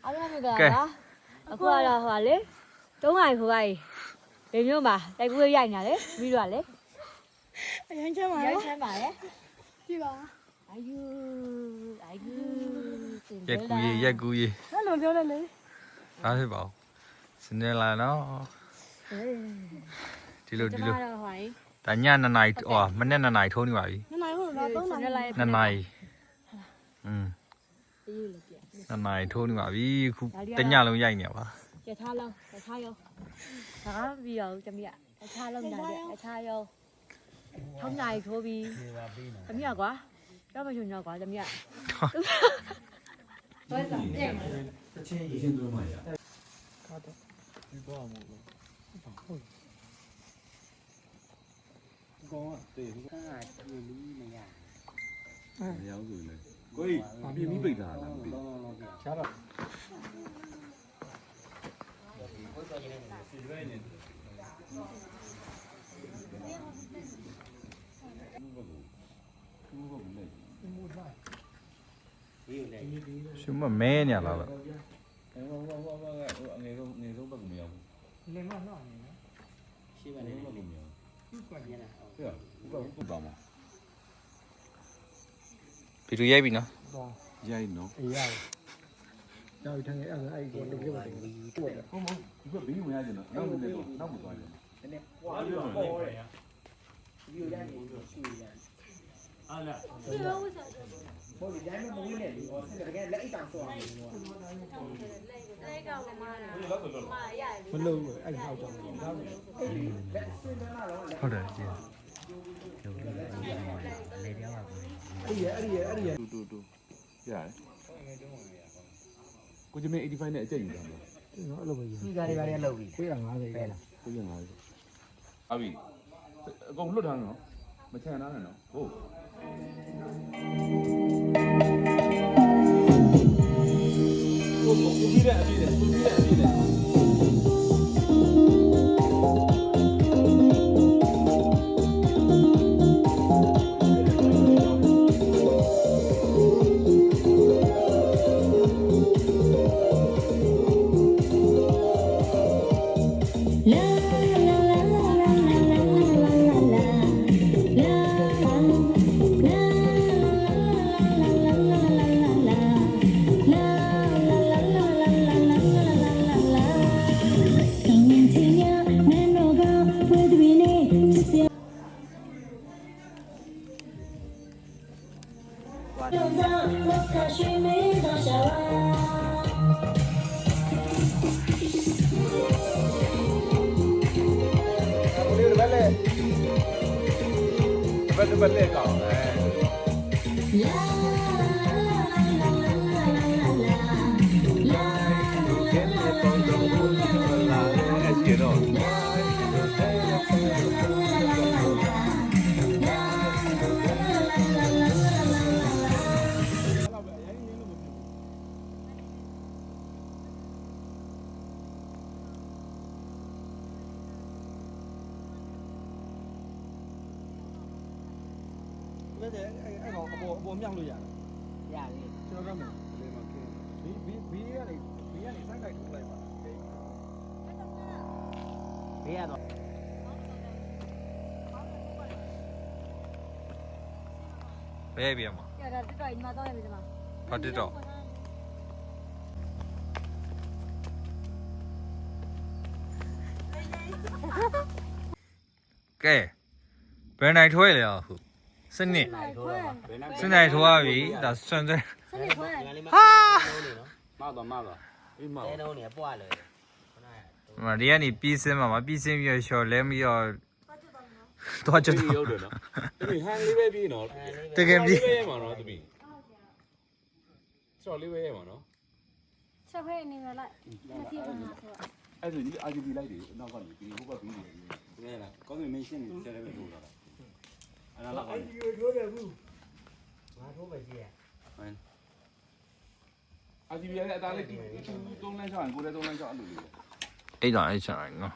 အားလုံးကအခုကတော့ဟိုလေ3နိုင်ခိုးပါလေမျိုးမှာတိုက်ပွဲရိုက်နေလေပြီးတော့လေအရင်ချမ်းပါရိုက်ချမ်းပါလေကြည့်ပါအာယူရက်ကူရေအဲ့လိုပြောလိုက်လေဒါဖြစ်ပါဦးစနေလာနော်ဒီလိုဒါည2 နာရီဟောမနေ့2 နာရီထိုးနေပါပြီ2 နာရီဟုတ်လား3 နာရီ2 နာရီ2 နာရီထိုးနေပါပြီခုတညလုံးရိုက်နေပါရထားလုံးရထားရောဒါကပြီးရောတမီးရထားလုံးညာရထားရောထုံးနိုင်ထိုးပြီးတမီးရကွာတော့မချွန်တော့ကွာတမီးရဘယ်ဆောင်ပြန်တချင်းရေးချင်းတို့မှရဟုတ်တယ်ဒီဘောမို့လို့ဟုတ်ကောင်းတယ်ခါတူလီမရမရဘူးဆိုလေကိုကြီးပြင်းပြီးပိတ်တာလားမသိရှားတော့ရှင်မမဲနေလားဗျဟိုအငယ်ဆုံးဘက်ကမရဘူးလင်းမတော့နေနော်ရှင်းပါနေဘက်ကမရဘူးဟုတ်ကဲ့ဟုတ်ပါမှာဗီဒီယိုရိုက်ပြီနော်ရိုက်နော်အေးရတယ်တော့ထန်းအဲ့ကိုတကယ်ပါတယ်တွေ့တယ်ဟုတ်ဒီကဘေးဝင်ရကြနော်နောက်မသွားကြနည်းနည်းပွားပြီးတော့ပေါ်တယ်ဒီလိုရတယ်ရှိရတယ်အားလားဒီလိုဝစားဟုတ်ပြီဒါမှမဝင်နဲ့လေဟောဆက်တကယ်လက်အိတ်တောင်ဆောအောင်လို့လက်ကောင်ကမားတယ်မားရတယ်မလို့အဲ့ဟောက်ကြောင်ဒါပဲလက်စင်နာတော့ဟုတ်တယ်ကြည့်လေပြောပါဘူးတူရတယ်ကိုကျမ85နဲ့အကျက်ယူတာပေါ့နော်အဲ့လိုပဲယူဒီကားတွေပါလေလောက်ပြီ50ပဲလား950အဘိအကုန်လွတ်ထားနော်မချန်ထားနဲ့နော်ဟုတ်ကိုကြီးတဲ့အပြည့်နဲ့ကိုကြီးတဲ့အပြည့်နဲ့ဘယ်လက်ကောင်လဲအဲ့တော့အပေါ်မြောက်လို့ရတယ်ရတယ်ကျွန်တော်တို့မယ်လေမကင်းဘီကနေစိုက်လိုက်ထုတ်လိုက်ပါဘေးရတော့ဘယ်ပြမှာရတာတက်တော့ညီမတော့ရပြီဒီမှာဘာတက်တော့ကဲဘယ်နိုင်ထွဲလဲအခုစနစ်စနစ်ထွားပြီဒါစွန်စဲဟာအေးမောက်တဲလုံးနေပွားလေမဒီကနေပြီးစင်းမှာမပြီးစင်းပြီးတော့ရှော်လဲပြီးတော့တော့ကျွတ်ရုပ်တယ်နော်တပည့်ဟန်လေးပဲပြီးနော်တကယ်ပြီးပဲရမှာနော်တပည့်ဆော်လေးပဲရမှာနော်ချက်ဖဲနေမလိုက်မရှိဘူးဆိုတော့အဲ့ဒါကြီး RGB လိုက်တွေနောက်ကနေပြီးဟိုဘက်ပြီးနေတယ်လားကောင်းပြီမင်းရှင်းနေတယ်ပဲထိုးတာအဲ့ဒါလားအဲ့ဒီကိုထိုးတယ်ဘူးငါထိုးပဲကြည့်ရဟုတ် RGB ရဲ့အသားလေး3လမ်းချောင်းကိုလည်း3လမ်းချောင်းအဲ့လိုလေးအဲ့ဒါအဲ့ချာငါ